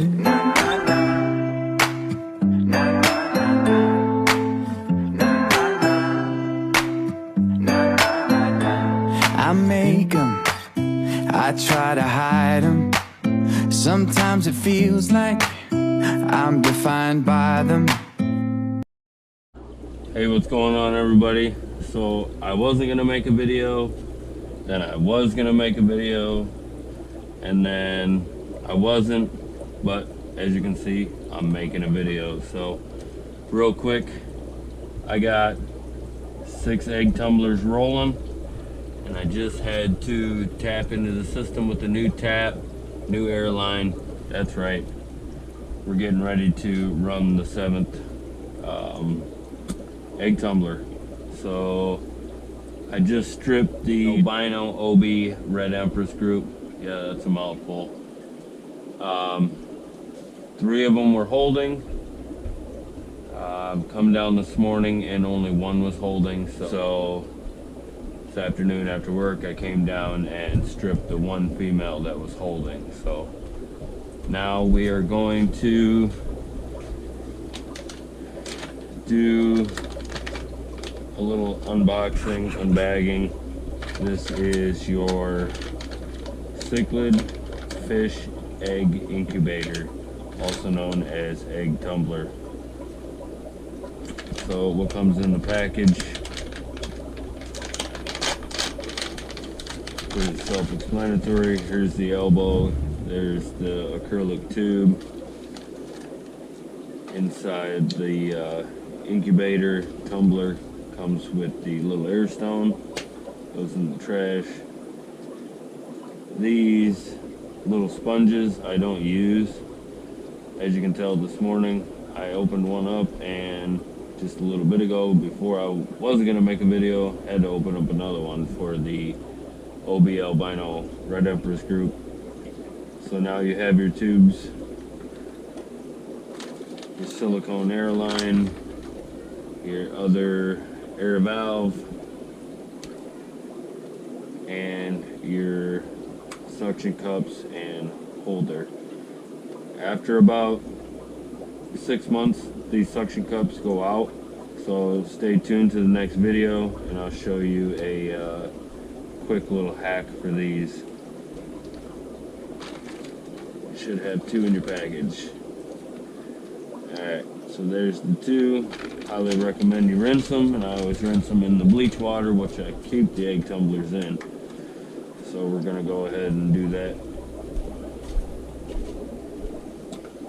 I make them, I try to hide them. Sometimes it feels like I'm defined by them. Hey, what's going on, everybody? So I wasn't gonna make a video, then I was gonna make a video, and then I wasn't, but as you can see, I'm making a video. So real quick, I got 6 egg tumblers rolling, and I just had to tap into the system with the new tap, new air line. That's right, we're getting ready to run the 7th egg tumbler. So I just stripped the albino OB Red Empress group. Yeah, that's a mouthful. 3 of them were holding. Come down this morning and only 1 was holding. So this afternoon after work, I came down and stripped the 1 female that was holding. So now we are going to do a little unboxing, unbagging. This is your cichlid fish egg incubator, also known as egg tumbler. So what comes in the package? Pretty self-explanatory. Here's the elbow, there's the acrylic tube. Inside the incubator tumbler comes with the little air stone, goes in the trash. These little sponges I don't use. As you can tell, this morning I opened one up, and just a little bit ago, before I wasn't gonna make a video, had to open up another one for the OB albino Red Empress group. So now you have your tubes, your silicone air line, your other air valve, and your suction cups and holder. After about 6 months, these suction cups go out. So stay tuned to the next video, and I'll show you a quick little hack for these. You should have 2 in your package. Alright, so there's the 2. Highly recommend you rinse them, and I always rinse them in the bleach water, which I keep the egg tumblers in. So we're gonna go ahead and do that.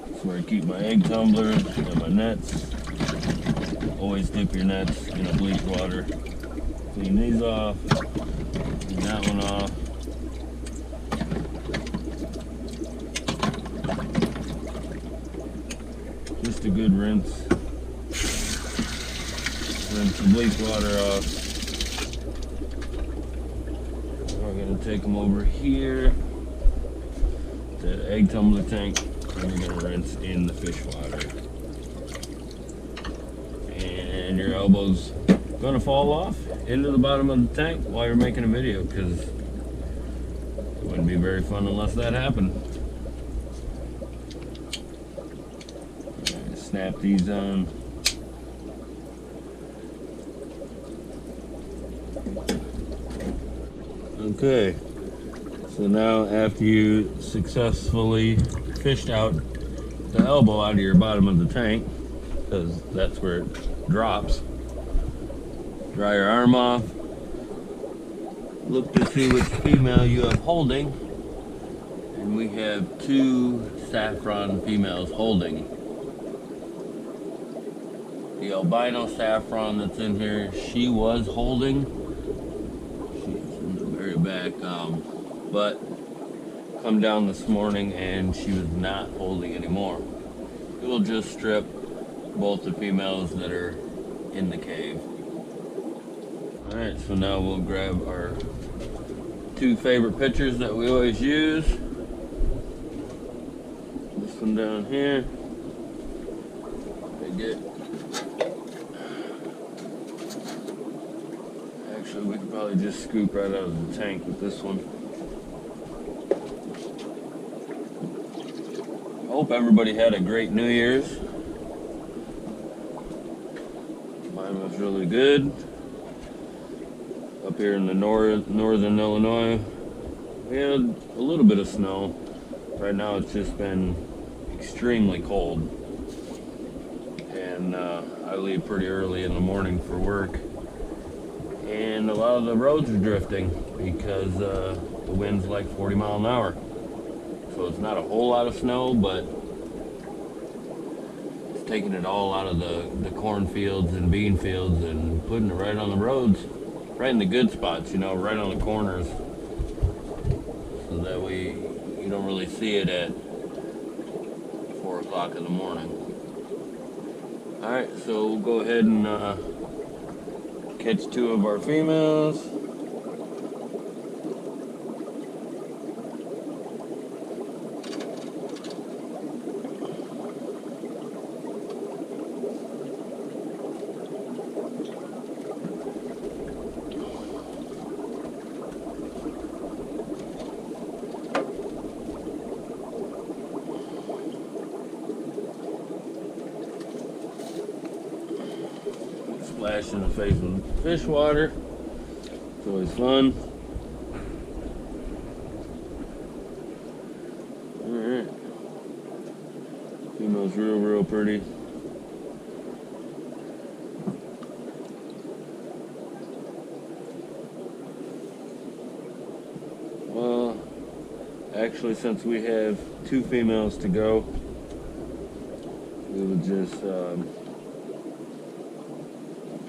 That's where I keep my egg tumblers and my nets. Always dip your nets in a bleach water. Clean these off, clean that one off. Just a good rinse. Rinse the bleach water off. We're gonna take them over here to the egg tumbler tank, and we're gonna rinse in the fish water. And your elbow's gonna fall off into the bottom of the tank while you're making a video, because it wouldn't be very fun unless that happened. Right, snap these on. Okay, so now after you successfully fished out the elbow out of your bottom of the tank, because that's where it drops, dry your arm off, look to see which female you have holding, and we have 2 saffron females holding. The albino saffron that's in here, she was holding. She's in the very back, but come down this morning and she was not holding anymore. We'll just strip both the females that are in the cave. Alright, so now we'll grab our 2 favorite pictures that we always use. This one down here. Actually, we could probably just scoop right out of the tank with this one. hope everybody had a great New Year's. Mine was really good. Up here in the northern Illinois, we had a little bit of snow. Right now it's just been extremely cold. And I leave pretty early in the morning for work. And a lot of the roads are drifting because the wind's like 40 miles an hour. So it's not a whole lot of snow, but it's taking it all out of the cornfields and bean fields and putting it right on the roads, right in the good spots, you know, right on the corners. So that way you don't really see it at 4 o'clock in the morning. Alright, so we'll go ahead and catch 2 of our females. Splash in the face with fish water. It's always fun. Alright. Female's real pretty. Well, actually, since we have 2 females to go, we would just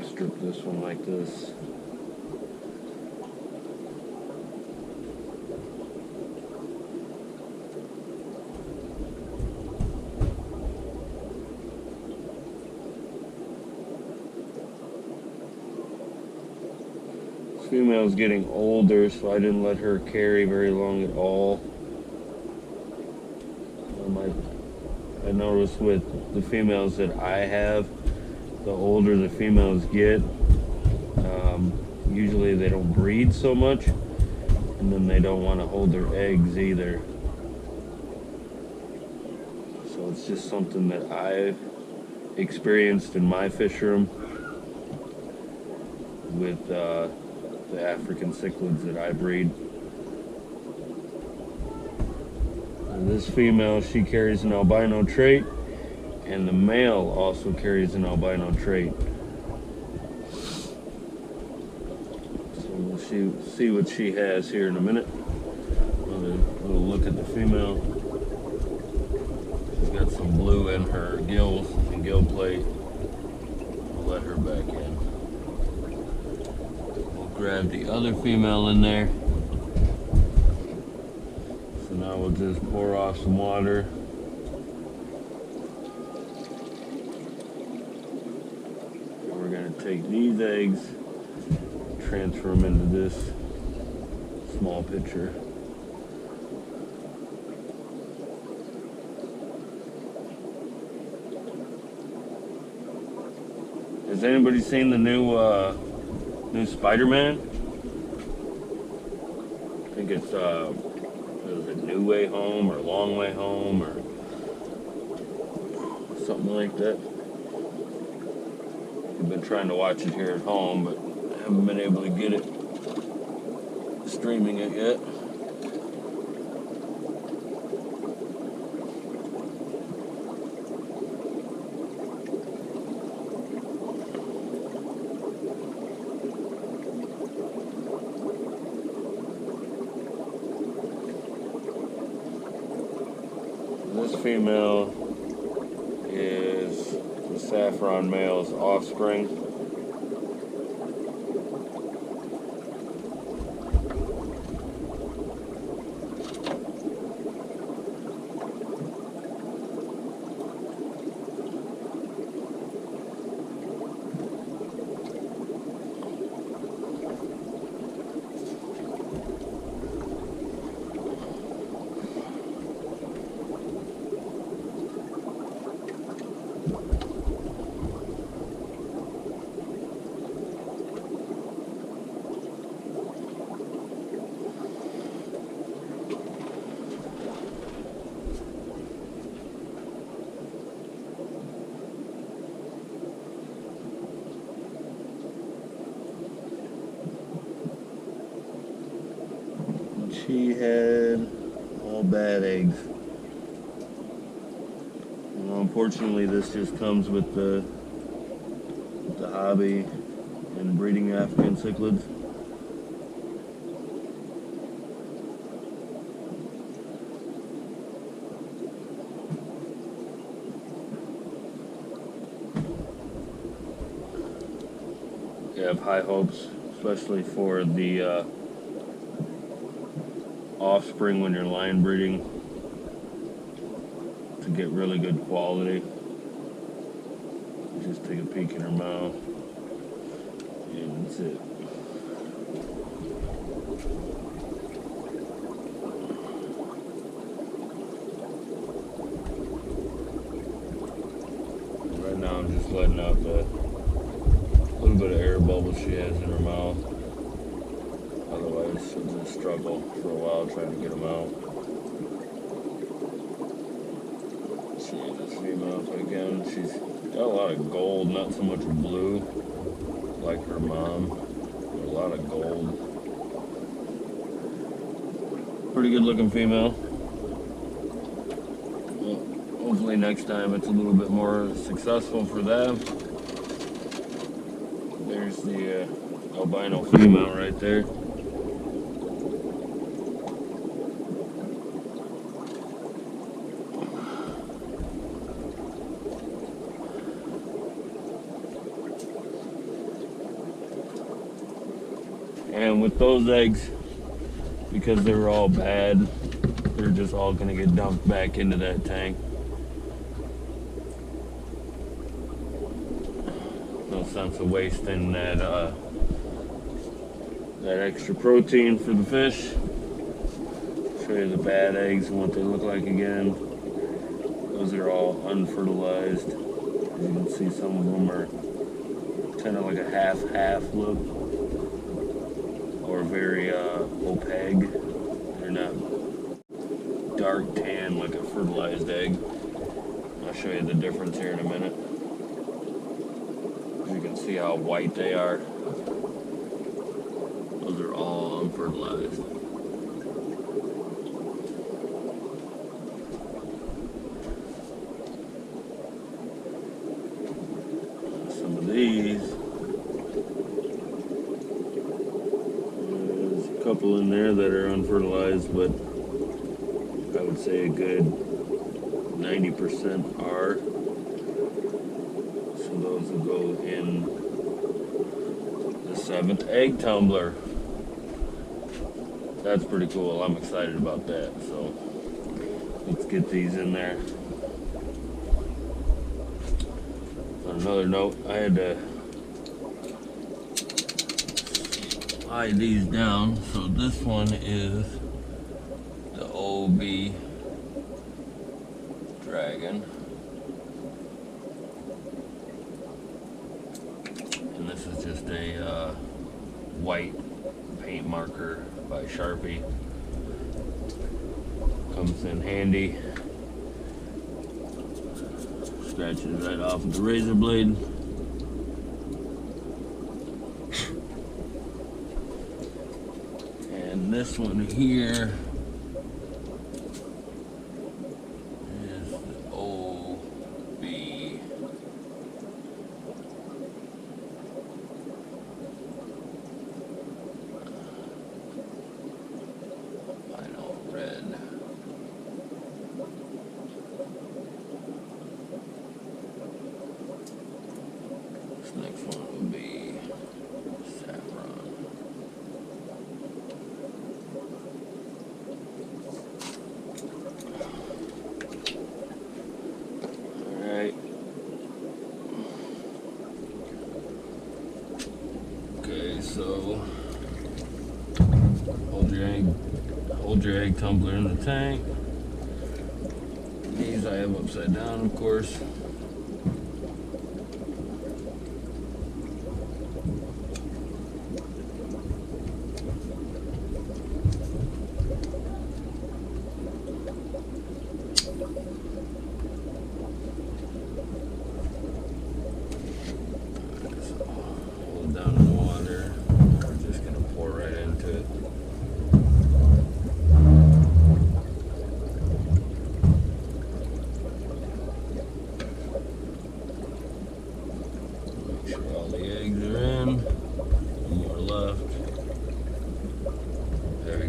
strip this one like this. This female's getting older, so I didn't let her carry very long at all. I noticed with the females that I have, the older the females get, usually they don't breed so much, and then they don't want to hold their eggs either. So it's just something that I've experienced in my fish room with the African cichlids that I breed. And this female, she carries an albino trait, and the male also carries an albino trait. So we'll see what she has here in a minute. We'll look at the female. She's got some blue in her gills and gill plate. We'll let her back in. We'll grab the other female in there. So now we'll just pour off some water. Take these eggs, transfer them into this small pitcher. Has anybody seen the new Spider-Man? I think it's is it New Way Home or Long Way Home or something like that. I've been trying to watch it here at home, but haven't been able to get it streaming it yet. This female is the saffron male's offspring. she had all bad eggs. Well, unfortunately, this just comes with the hobby and breeding African cichlids. You have high hopes, especially for the offspring when you're line breeding, to get really good quality. Just take a peek in her mouth, and that's it. Right now I'm just letting out the little bit of air bubbles she has in her mouth. Otherwise she'll just struggle for a while trying to get them out. See this female again, she's got a lot of gold, not so much blue like her mom, but a lot of gold. Pretty good looking female. Well, hopefully next time it's a little bit more successful for them. There's the albino female right there. And with those eggs, because they were all bad, they're just all gonna get dumped back into that tank. No sense of wasting that extra protein for the fish. Show you the bad eggs and what they look like again. Those are all unfertilized. As you can see, some of them are kind of like a half-half look, or very opaque. They're not dark tan like a fertilized egg. I'll show you the difference here in a minute. You can see how white they are. Those are all unfertilized. Some of these, there's a couple in there that are unfertilized, but I would say a good 90% are. So those will go in the 7th egg tumbler. That's pretty cool. I'm excited about that. So let's get these in there. On another note, I had to slide these down. So this one is the OB Dragon. And this is just a white paint marker by Sharpie. Comes in handy. Scratches right off with the razor blade. And this one here is the OB. I know, red. This next one will be saffron. Alright. Okay, so hold your egg tumbler in the tank. These I have upside down, of course. Hold down the water. We're just gonna pour right into it.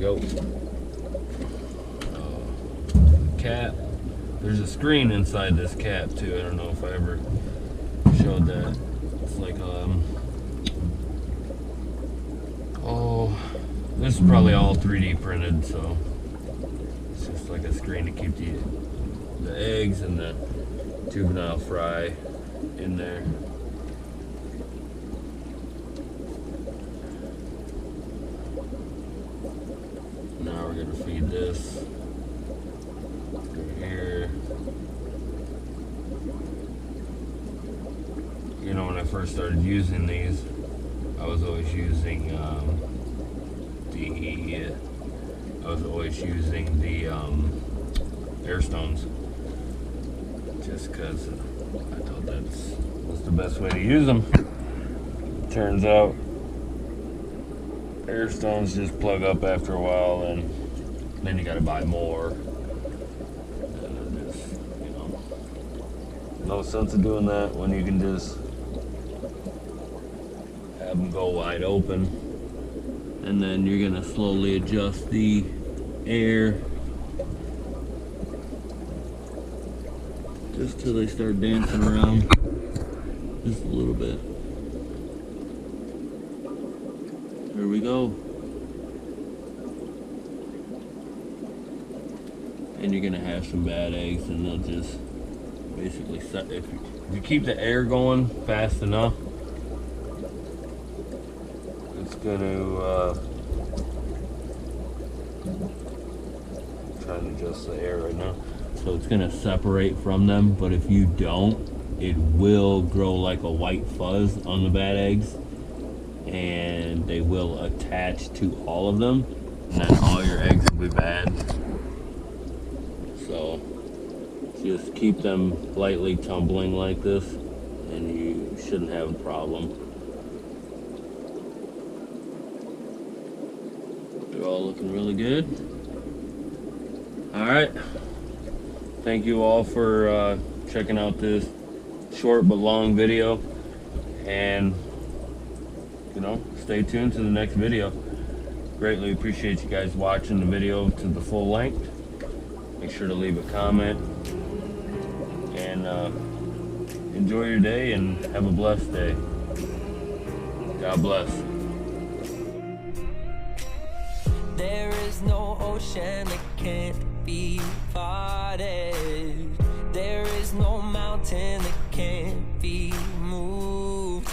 go. Cap. There's a screen inside this cap too. I don't know if I ever showed that. It's like oh, this is probably all 3D printed, so it's just like a screen to keep the eggs and the juvenile fry in there. Now we're gonna feed this here. You know, when I first started using these, I was always using the air stones, just because I thought that was the best way to use them. Turns out air stones just plug up after a while, and then you got to buy more. And just, you know, no sense of doing that when you can just have them go wide open. And then you're gonna slowly adjust the air just till they start dancing around just a little bit. There we go. And you're gonna have some bad eggs, and they'll just basically set. If you keep the air going fast enough, it's gonna trying to adjust the air right now. So it's gonna separate from them, but if you don't, it will grow like a white fuzz on the bad eggs, and they will attach to all of them, and then all your eggs will be bad. So just keep them lightly tumbling like this, and you shouldn't have a problem. They're all looking really good. All right. Thank you all for checking out this short but long video, and you know, stay tuned to the next video. Greatly appreciate you guys watching the video to the full length. Make sure to leave a comment, and enjoy your day and have a blessed day. God bless. There is no ocean that can't be parted. There is no mountain that can't be moved.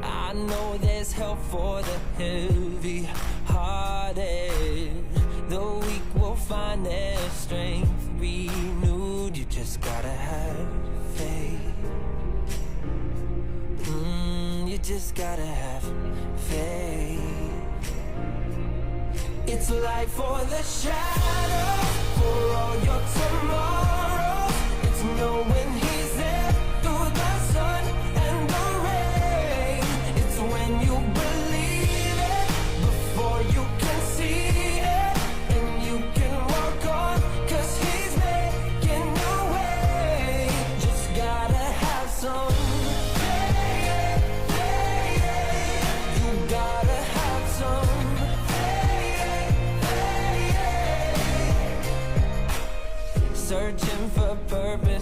I know there's help for the heavy hearted. The weak will find their strength renewed. You just gotta have faith. You just gotta have faith. It's light for the shadow, for all your tomorrows. It's knowing he's there through the sun and the rain. It's when you believe it before you can see it, and you can walk on, 'cause he's making your way. Just gotta have some faith. You gotta have some. Searching for purpose.